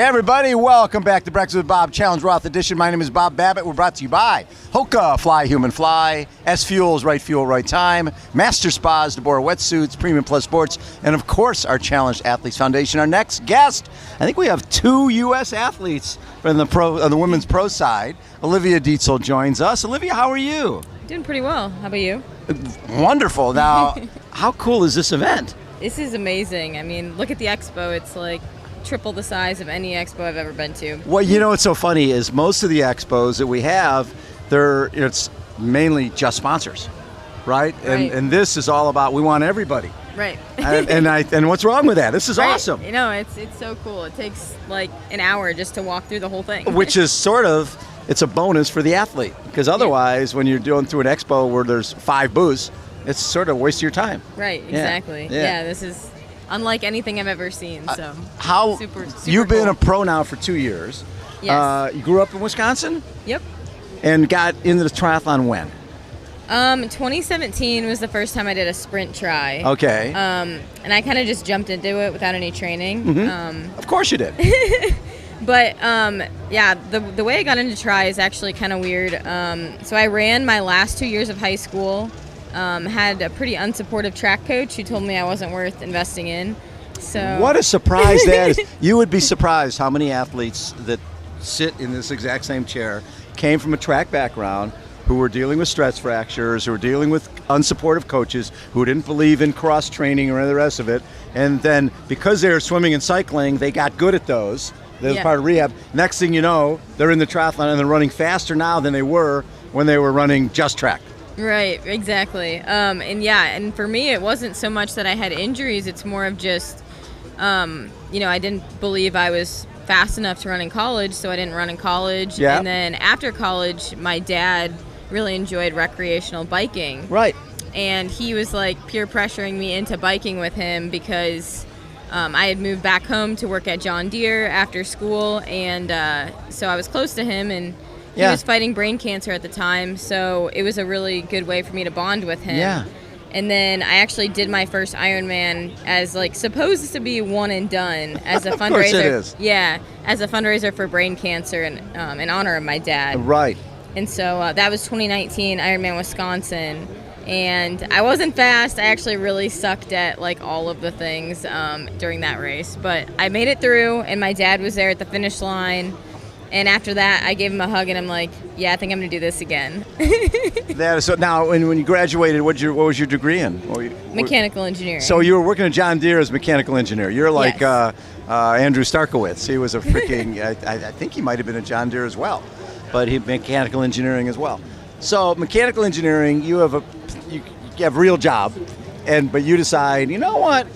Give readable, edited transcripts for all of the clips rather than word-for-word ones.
Hey everybody, welcome back to Breakfast with Bob Challenge Roth Edition. My name is Bob Babbitt. We're brought to you by HOKA, Fly Human Fly, SFuels, Right Fuel, Right Time, Master Spas, deboer Wetsuits, Premium Plus Sports, and of course our Challenged Athletes Foundation. Our next guest, I think we have 2 U.S. athletes from the women's pro side. Olivia Dietzel joins us. Olivia, how are you? Doing pretty well. How about you? Wonderful. Now, how cool is this event? This is amazing. I mean, look at the expo. It's like triple the size of any expo I've ever been to. Well, you know what's so funny is most of the expos that we have, it's mainly just sponsors, right? And this is all about we want everybody. Right. and what's wrong with that? This is awesome. You know, it's so cool. It takes like an hour just to walk through the whole thing. Which is it's a bonus for the athlete, because otherwise when you're doing through an expo where there's 5 booths, it's sort of a waste of your time. Right, exactly. Yeah, this is unlike anything I've ever seen. So super you've been cool. a pro now for 2 years. Yes. You grew up in Wisconsin? Yep. And got into the triathlon when? 2017 was the first time I did a sprint try. Okay. And I kind of just jumped into it without any training. Mm-hmm. Of course you did. But yeah, the way I got into tri is actually kind of weird. So I ran my last 2 years of high school. Had a pretty unsupportive track coach who told me I wasn't worth investing in. So what a surprise that is. You would be surprised how many athletes that sit in this exact same chair came from a track background, who were dealing with stress fractures, who were dealing with unsupportive coaches, who didn't believe in cross training or any of the rest of it. And then because they were swimming and cycling, they got good at those. That was part of rehab. Next thing you know, they're in the triathlon and they're running faster now than they were when they were running just track. Right, exactly. And for me, it wasn't so much that I had injuries. It's more of just, I didn't believe I was fast enough to run in college, so I didn't run in college. Yeah. And then after college, my dad really enjoyed recreational biking. Right. And he was like peer pressuring me into biking with him because I had moved back home to work at John Deere after school, and so I was close to him, and he was fighting brain cancer at the time, so it was a really good way for me to bond with him. Yeah. And then I actually did my first Ironman as like supposed to be one and done as a fundraiser. Of course it is. Yeah, as a fundraiser for brain cancer and in honor of my dad. Right. And so that was 2019 Ironman Wisconsin. And I wasn't fast. I actually really sucked at like all of the things during that race. But I made it through, and my dad was there at the finish line. And after that, I gave him a hug, and I'm like, yeah, I think I'm going to do this again. So now, when you graduated, what was your degree in? Mechanical engineering. So you were working at John Deere as a mechanical engineer. You're like Andrew Starkowitz. He was a freaking, I think he might have been at John Deere as well, but he mechanical engineering as well. So mechanical engineering, you have a real job, but you decide, you know what?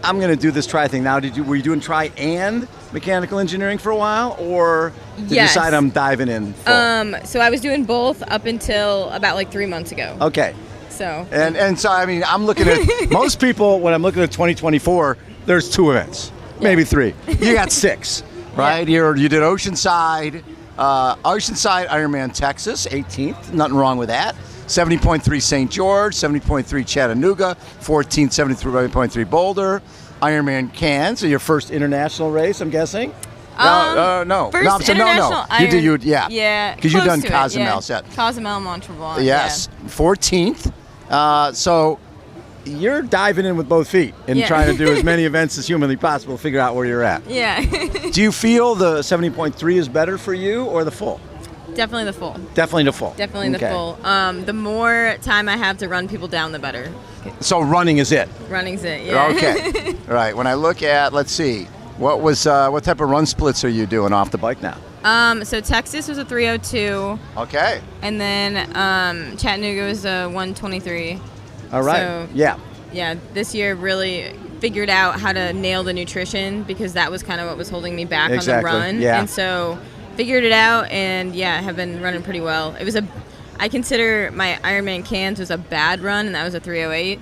I'm going to do this tri thing. Now, were you doing tri and mechanical engineering for a while, or did you decide I'm diving in full? So I was doing both up until about like 3 months ago. Okay. So and so I mean, I'm looking at most people when I'm looking at 2024. There's 2 events, maybe 3. You got 6, right? You did Oceanside Ironman Texas, 18th. Nothing wrong with that. 70.3 St. George, 70.3 Chattanooga, 14th, 73.3 Boulder, Ironman Cairns. So your first international race, I'm guessing? No. First international Iron. You did, Yeah. Because you've done Cozumel. Cozumel, Montreal. Yes, 14th. So you're diving in with both feet and trying to do as many events as humanly possible to figure out where you're at. Yeah. Do you feel the 70.3 is better for you or the full? Definitely the full. Definitely the full. Definitely the full. The more time I have to run people down, the better. So running is it? Running's it, yeah. Okay. All right. When I look at, let's see, what type of run splits are you doing off the bike now? So Texas was a 302. Okay. And then Chattanooga was a 123. All right. So, yeah, this year really figured out how to nail the nutrition, because that was kind of what was holding me back on the run. Yeah. And so figured it out, and have been running pretty well. It was I consider my Ironman Cairns was a bad run, and that was a 308,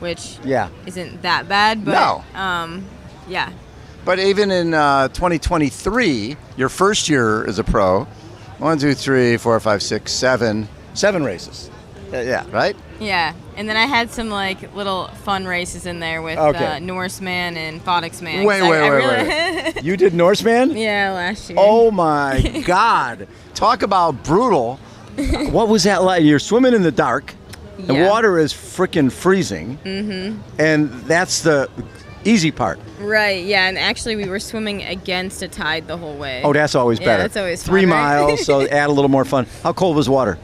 which isn't that bad, but no. Yeah. But even in 2023, your first year as a pro, 1, 2, 3, 4, 5, 6, 7 races. Yeah, right? Yeah, and then I had some like little fun races in there with Norseman and Foddixman. Wait. You did Norseman? Yeah, last year. Oh my God! Talk about brutal. What was that like? You're swimming in the dark. The water is freaking freezing, and that's the easy part. Right, yeah, and actually we were swimming against a tide the whole way. Oh, that's always better. That's always fun, 3 right? miles, so add a little more fun. How cold was water?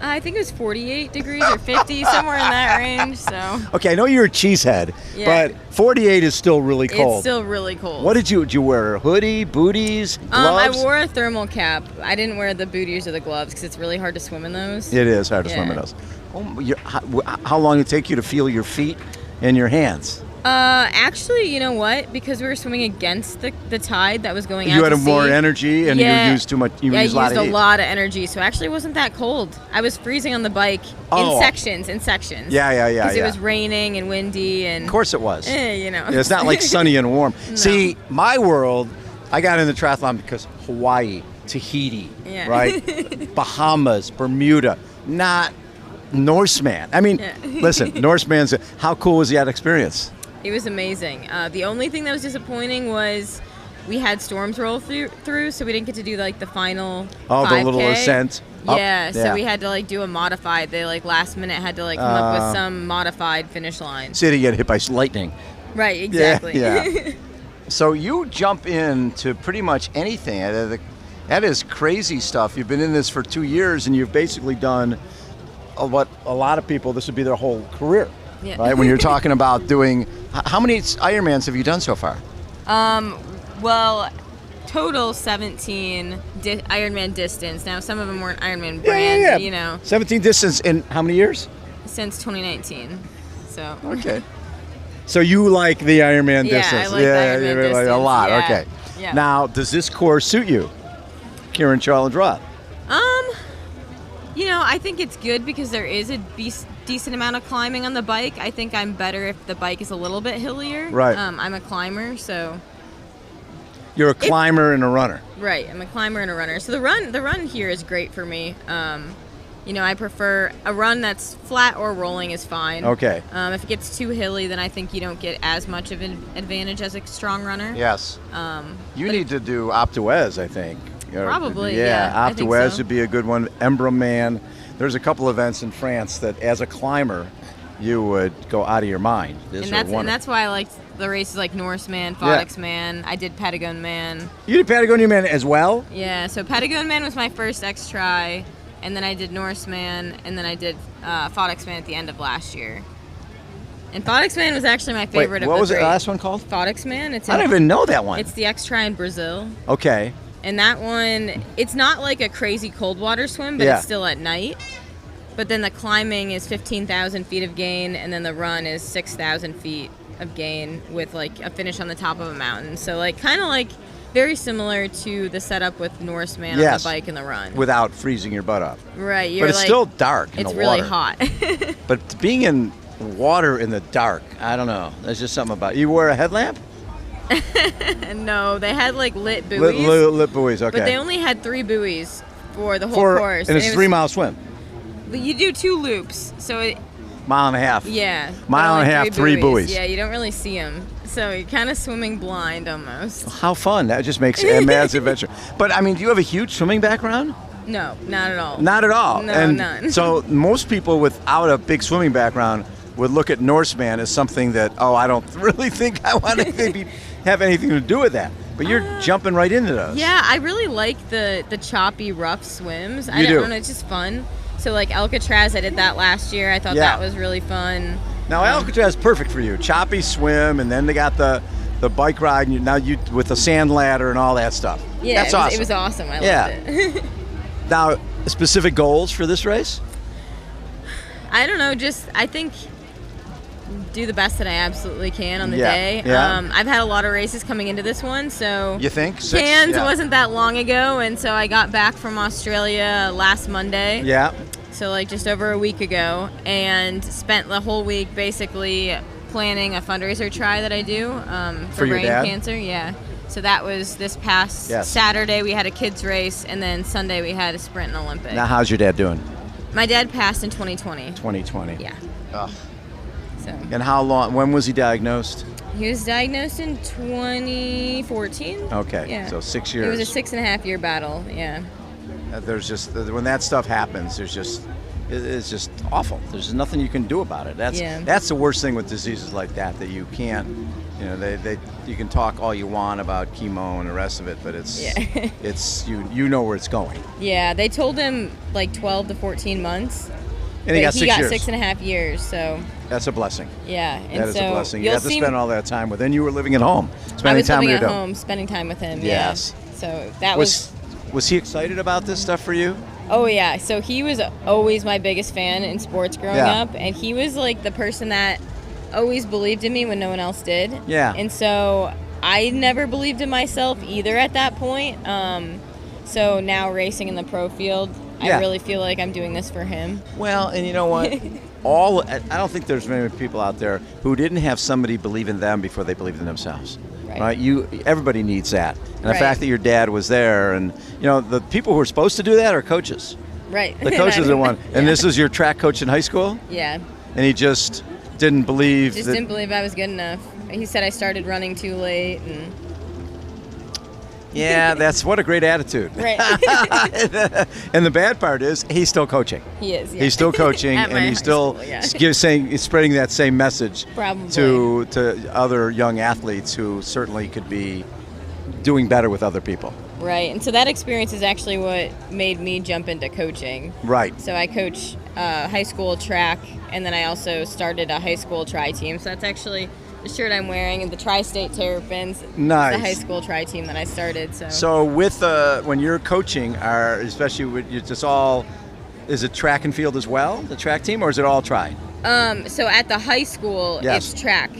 I think it was 48 degrees or 50, somewhere in that range. So. Okay, I know you're a cheesehead, but 48 is still really cold. It's still really cold. What did you wear? A hoodie, booties, gloves? I wore a thermal cap. I didn't wear the booties or the gloves because it's really hard to swim in those. It is hard to swim in those. How long did it take you to feel your feet and your hands? Actually, you know what? Because we were swimming against the tide that was going out You to had sea. more energy and you used too much. You used I used a heat. lot of energy, so actually it wasn't that cold. I was freezing on the bike in sections. Yeah. Because it was raining and windy and. Of course it was. You know. It's not like sunny and warm. No. See, my world, I got into triathlon because Hawaii, Tahiti, right? Bahamas, Bermuda, not Norseman. I mean, listen, Norseman's. How cool was that experience? It was amazing. The only thing that was disappointing was we had storms roll through, so we didn't get to do like the final 5K. The little ascent. Yeah, so we had to like do a modified. They like last minute had to like come up with some modified finish line. So you get hit by lightning. Right, exactly. Yeah. So you jump into pretty much anything. That is crazy stuff. You've been in this for 2 years, and you've basically done what a lot of people, this would be their whole career. Yeah. Right? When you're talking about doing, how many Ironmans have you done so far? Well, total 17 Ironman distance. Now, some of them weren't Ironman brand, you know. 17 distance in how many years? Since 2019. So. Okay. So you like the Ironman distance? Yeah, I like the Ironman distance. Like a lot. Yeah. Okay. Yeah. Now, does this course suit you? Kieran Charles Roth. You know, I think it's good because there is a decent amount of climbing on the bike. I think I'm better if the bike is a little bit hillier. Right. I'm a climber, so. You're a climber and a runner. Right. I'm a climber and a runner. So the run here is great for me. You know, I prefer a run that's flat or rolling is fine. Okay. If it gets too hilly, then I think you don't get as much of an advantage as a strong runner. Yes. You need to do Optuez, I think. Probably, yeah. I think Optuez so. would be a good one. Emblem Man. There's a couple events in France that, as a climber, you would go out of your mind. And that's why I liked the races like Norseman, Foddixman. I did Patagon Man. You did Patagonia Man as well? Yeah, so Patagon Man was my first X-Tri, and then I did Norseman, and then I did Foddixman at the end of last year. And Foddixman was actually my favorite of the three. What was the last one called? Foddixman. I don't even know that one. It's the X-Tri in Brazil. Okay. And that one, it's not like a crazy cold water swim, but it's still at night. But then the climbing is 15,000 feet of gain, and then the run is 6,000 feet of gain with like a finish on the top of a mountain. So like kind of like very similar to the setup with Norseman on the bike and the run. Without freezing your butt off. Right. But it's still dark in the water. It's really hot. But being in water in the dark, I don't know. There's just something about it. You wear a headlamp? No, they had like lit buoys. Lit buoys, okay. But they only had 3 buoys for the whole course. And it's a 3-mile swim. But you do 2 loops, so mile and a half. Yeah. Mile and a half, 3 buoys. Yeah, you don't really see them. So you're kind of swimming blind almost. How fun. That just makes a massive adventure. But, I mean, do you have a huge swimming background? No, not at all. Not at all? No, none. So most people without a big swimming background would look at Norseman as something that, I don't really think I want to maybe have anything to do with that. But you're jumping right into those. Yeah, I really like the choppy, rough swims. I do. don't know, it's just fun. So like Alcatraz, I did that last year. I thought that was really fun. Now Alcatraz is perfect for you. Choppy swim, and then they got the bike ride, and now you with the sand ladder and all that stuff. Yeah, that's awesome. It was awesome. I loved it. Now, specific goals for this race? I don't know. Just I think do the best that I absolutely can on the day. Yeah. I've had a lot of races coming into this one, so you think Cairns wasn't that long ago, and so I got back from Australia last Monday. Yeah. So like just over a week ago, and spent the whole week basically planning a fundraiser try that I do for brain cancer. Yeah. So that was this past Saturday. We had a kids race, and then Sunday we had a sprint and Olympic. Now, how's your dad doing? My dad passed in 2020. 2020. Yeah. Ugh. So And how long? When was he diagnosed? he was diagnosed in 2014. Okay. Yeah. So 6 years. It was a 6.5 year battle. Yeah. There's just when that stuff happens, it's just awful. There's nothing you can do about it. That's the worst thing with diseases like that you can't. You can talk all you want about chemo and the rest of it, but it's you know where it's going. Yeah, they told him like 12 to 14 months. And he got 6 years. 6.5 years, so. That's a blessing. Yeah, and that is so a blessing. You have to spend all that time with him. And you were living at home, spending time with your dad. I was living at home, spending time with him. Yes. Yeah. So that was. Was he excited about this stuff for you? Oh yeah. So he was always my biggest fan in sports growing up, and he was like the person that always believed in me when no one else did. Yeah. And so I never believed in myself either at that point. So now racing in the pro field, I really feel like I'm doing this for him. Well, and you know what? I don't think there's many people out there who didn't have somebody believe in them before they believed in themselves. Right? Everybody needs that. And the fact that your dad was there, and the people who are supposed to do that are coaches. Right. The coaches are one. And this is your track coach in high school? Yeah. And he just didn't believe didn't believe I was good enough. He said I started running too late, and yeah, that's what a great attitude. Right. And the bad part is he's still coaching. He is. Yeah. He's still coaching, and he's still spreading that same message to other young athletes who certainly could be doing better with other people. Right, and so that experience is actually what made me jump into coaching. Right. So I coach high school track, and then I also started a high school tri team. So that's actually the shirt I'm wearing, and the Tri-State Terrapins. Nice. It's the high school tri team that I started. So with when you're coaching, especially with is it track and field as well, the track team, or is it all tri? So at the high school, it's track.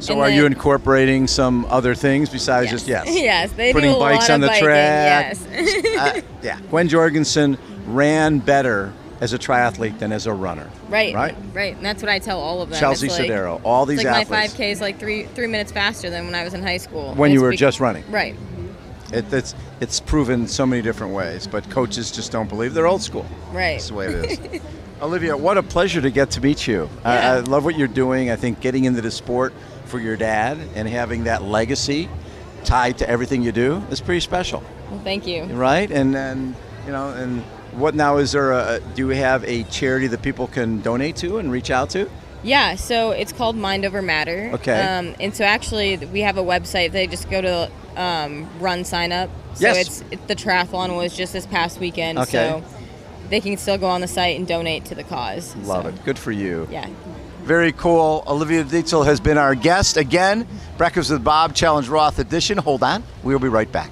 So are you incorporating some other things besides just Yes, they putting do a bikes lot on of the biking, track? Yes. Yeah. Gwen Jorgensen ran better as a triathlete than as a runner. Right. And that's what I tell all of them. Chelsea Sodero, all these athletes. My 5K is like three minutes faster than when I was in high school. When you were just running. Right. It's proven so many different ways, but coaches just don't believe. They're old school. Right. That's the way it is. Olivia, what a pleasure to get to meet you. I love what you're doing. I think getting into the sport for your dad and having that legacy tied to everything you do is pretty special. Well, thank you. Right? And then, and what now is there do you have a charity that people can donate to and reach out to? Yeah, so it's called Mind Over Matter. Okay. And so actually we have a website. They just go to run sign up. So the triathlon was just this past weekend. Okay. So they can still go on the site and donate to the cause. Love it. Good for you. Yeah. Very cool. Olivia Dietzel has been our guest again. Breakfast with Bob Challenge Roth edition. Hold on. We'll be right back.